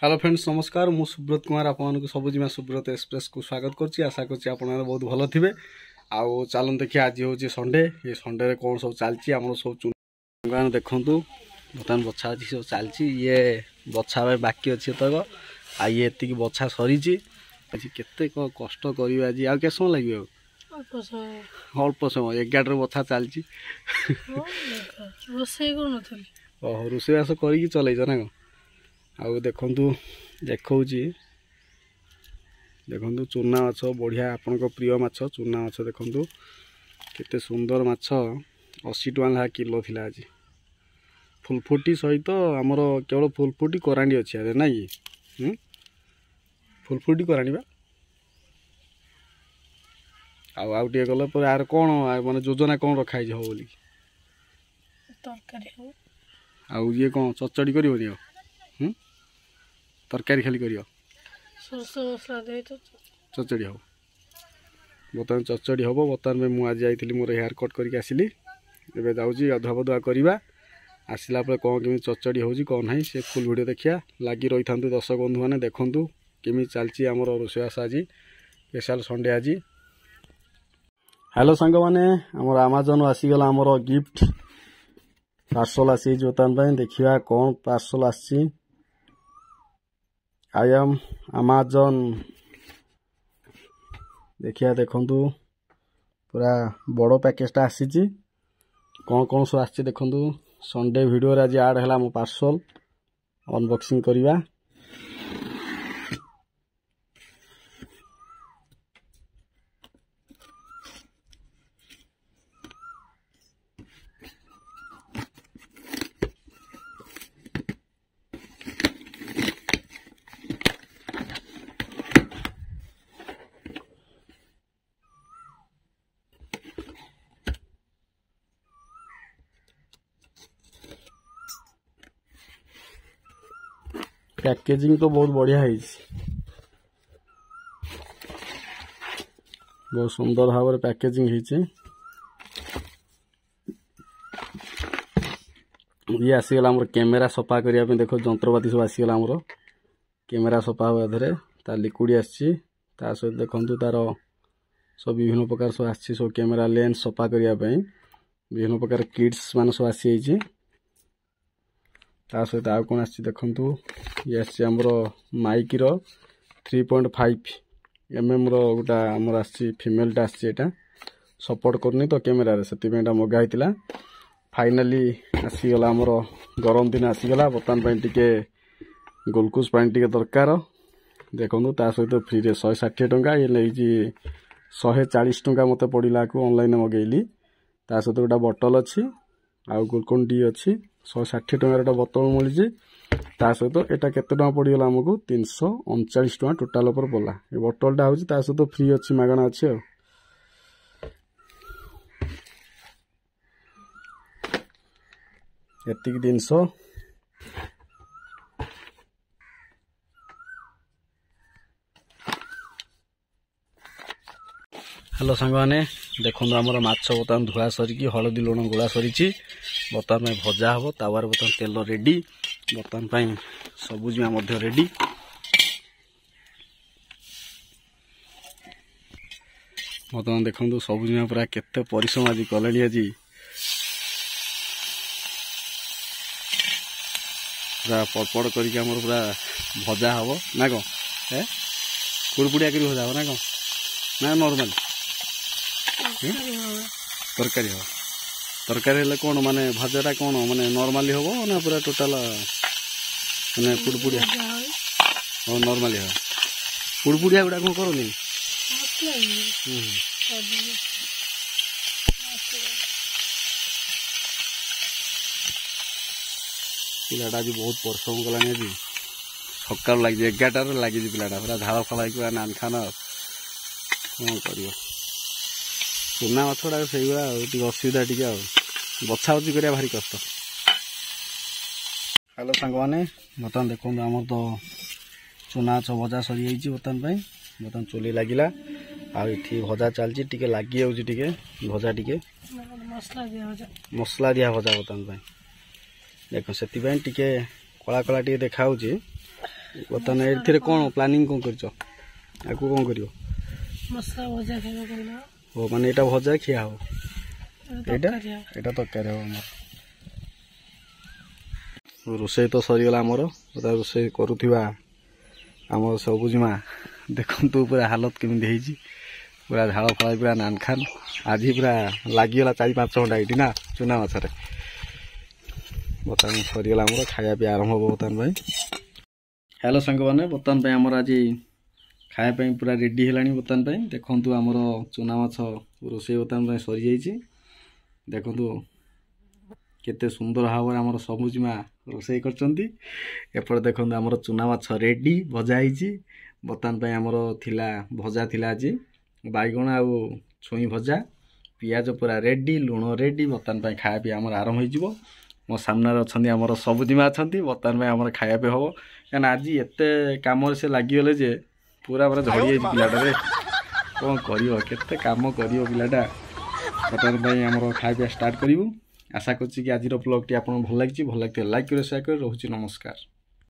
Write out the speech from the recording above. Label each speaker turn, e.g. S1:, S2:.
S1: Hello friends नमस्कार मु सुब्रत कुमार आपको सबुजिमा सुब्रत एक्सप्रेस को स्वागत करछि। आशा करछि आपण बहुत भल थिबे। आउ चलन देखिए आज हूँ संडे। ये संडे रे कौन सब चलछि आम सब चुन देखंतु बर्तमान बछा अछि सब चलछि। ये बछा बाकी अछि तक आ ये एतिक बछा सरीछि। आज केते कष्ट करियो आज आ के समय लागियो अल्प समय 11 बछा चलछि।
S2: रोसे को नथली
S1: ओह रोसेबास करिक चलैछ ना आउ देखंतु देखंतु चूना माछ बढ़िया आपण प्रिय माछ चूना माछ देखंतु केते सुंदर माछ 80 टका ला किलो थिला आज। फुलफुटी सहित आमर केवल फुलफुटी कराणी अछि अरे ना कि फुलफुटी कराणी बा आउ टे गला पर यार कोन माने योजना कोन रखाइ हो बोली
S2: तरकारी हो
S1: आउ ये कोन चचड़ी करियो नि तरकारी खाली करियो
S2: सरसो मसला दे तो
S1: चचड़ी हो बर्तमान चचड़ी हम बर्तमान में मुझे जाइली मोर हेयर कट करके आसिली एवं जाऊँगी गाधुआ बधुआ करवा आसला कौन केमी चचड़ी हो कौन ना से फुल वीडियो देखिया लगी रही था दर्शक बंधु मैंने देखूँ केमी चलती आम रोषेबास आज स्पेशल संडे आज। हेलो सांग मैंने आमर अमेजन आसीगला आमर गिफ्ट पार्सल आसी बर्तमान देखिया कौन पार्सल आसी। आई एम अमेजन देखिया देखंतु पूरा बड़ पैकेजटा आसी कौन कौन सब आसी देखंतु संडे वीडियो रे आज ऐड हैला मो पार्सल अनबॉक्सिंग करिवा। पैकेजिंग तो बहुत बढ़िया है बहुत सुंदर भाव पैकेजिंग ये आसीगला आमर कैमेरा सफा करने देखो जंत्रपाति सब आसीगला आमर कैमेरा सफा हुआ तार लिक्विड आसी सहित देखो तार सब विभिन्न प्रकार सब आसी सब कैमेरा लेंस सफा करने विभिन्न प्रकार किट्स मान सब आसी सहित आउ कौन आसी देखंतु ये आसी आमर माइक रो 3.5 mm रो गोटा आमर आसी फीमेलटा आसी एटा सपोर्ट करनी तो कैमेरा रे सेतिमेटा मगा हितला फाइनली आसीगला आमर गरम दिन आसीगला बर्तमान पई टिके ग्लूकोज पानी टिके दरकार देखंतु ता सहित फ्री रे 160 टंका ये लेजी 140 टंका मते पड़िला को ऑनलाइन मगेली ता सहित गोटा बोतल अछि आउ ग्लूकोन डी अछि 160 टंका बोतल मिली सहित एटा केते टंका पड़गला आमको 339 टंका टोटाल पर पड़ा ये बोतलटा हूँ सहित फ्री अच्छी मागणा अच्छी एतिक जिनस। हेलो सांग मैंने देखो आमर माछ बर्तमान धुआ सरिकी हलदी लुण गोला सरी बर्तमान में भजा हम तावार बर्तमान तेल रेडी बर्तमान सबुजिमा रेडी बर्तमान देखो सबुजिमा पूरा केते परिश्रम आज कले आज पूरा पड़पड़ करके पूरा भजा हम ना कौन कुड़कुड़िया कर भजा हम ना कौन ना नॉर्मल तरकारी हो तरकारी हेले कौन माने भजाटा कौन माने नॉर्मली हो ना पूरा टोटाल माने पुड़पुड़िया हो नॉर्मली हो पुड़पुड़िया गुड़ा कौन करो पिलाटा आज बहुत परिश्रम कलानी आज सकाल लगी 11टार लगी पिलाटा पूरा झाड़ फल नान खान कौन कर चूना माछ गुड़ा से असुविधा टी बछा बची करा भारी कष्ट। हेलो सांग मैंने बर्तमान देखो आमर तो चूना माछ भजा सरी बर्तमान चुली लगिला आठी भजा चलती टे लगी जाऊँगी भजा टे मसला दिया भजा बर्तमान देख से कला कला टे देखा ବର୍ତ୍ତମାନ ଏଥିରେ କ'ଣ ପ୍ଲାନିଂ କ'ଣ କରିଛ ଆଗକୁ କ'ଣ କରିବ
S2: ମସଲା ଭଜା ଖାଇବା କହିଲା
S1: ଓ ମାନେ ଏଇଟା ଭଜା ଖିଆ ହବ ଏଇଟା
S2: ତରକାରୀ ହବ।
S1: ଏଇଟା ତରକାରୀ ହବ ଆମର ରୋଷେଇ ତ ସରିଗଲା ଆମର ରୋଷେଇ କରୁଥିବା ଆମର ସବୁଜ ମା ଦେଖନ୍ତୁ ପୁରା ହାଲତ କେମିତି ହେଇଛି ପୁରା ଝାଳ ଫଳ ପୁରା ନାନ ଖାନ ଆଜି ପୁରା ଲାଗିଗଲା 4-5 ଘଣ୍ଟା ଏଇଠି ନା ଚୁନା ମାଛରେ ବର୍ତ୍ତମାନ ସରିଗଲା ଆମର ଖାଇବା ପିଇବା ଆରମ୍ଭ ହେବ ବର୍ତ୍ତମାନ ପାଇଁ ହ୍ୟାଲୋ ସାଙ୍ଗମାନେ ବର୍ତ୍ତମାନ ପାଇଁ ଆମର ଆଜି ଖାଇବା ପାଇଁ ପୁରା ରେଡ଼ି ହେଲାଣି ବର୍ତ୍ତମାନ ପାଇଁ ଦେଖନ୍ତୁ ଆମର ଚୁନା ମାଛ ରୋଷେଇ ବର୍ତ୍ତମାନ ପାଇଁ ସରିଯାଇଛି ଦେଖନ୍ତୁ କେତେ ସୁନ୍ଦର ଭାବରେ ଆମର ସବୁଜ ମା ରୋଷେଇ କରିଛନ୍ତି ଏପଟେ ଦେଖନ୍ତୁ ଆମର ଚୁନା ମାଛ ରେଡ଼ି ଭଜା ହେଇଛି ବର୍ତ୍ତମାନ ପାଇଁ ଆମର ଥିଲା ଭଜା ଥିଲା ଆଜି ବାଇଗଣ ଆଉ ଛୁଇଁ ଭଜା ପିଆଜ ପୁରା ରେଡ଼ି ଲୁଣ ରେଡ଼ି ବର୍ତ୍ତମାନ ପାଇଁ ଖାଇବା ପିଇବା ଆମର ଆରମ୍ଭ ହେଇଯିବ ମୋ ସାମ୍ନାରେ ଅଛନ୍ତି ଆମର ସବୁଜ ମା ଅଛନ୍ତି ବର୍ତ୍ତମାନ ପାଇଁ ଆମର ଖାଇବା ପିଇବା ହେବ କାହିଁକିନା ଆଜି ଏତେ କାମରେ ସେ ଲାଗିଗଲେ ଯେ ପୁରା ପୁରା ଝଡ଼ି ଯାଇଛି ପିଲାଟାରେ କ'ଣ କରିବ କେତେ କାମ କରିବ ପିଲାଟା ବର୍ତ୍ତମାନ ପାଇଁ ଆମର ଖାଇବା ପିଇବା ଷ୍ଟାର୍ଟ କରିବୁ ଆଶା କରୁଛି କି ଆଜିର ବ୍ଲଗ୍ଟି ଆପଣଙ୍କୁ ଭଲ ଲାଗିଛି ଭଲ ଲାଗିଥିଲେ ଲାଇକ୍ କରି ସେୟାର କରି ରହୁଛି ନମସ୍କାର।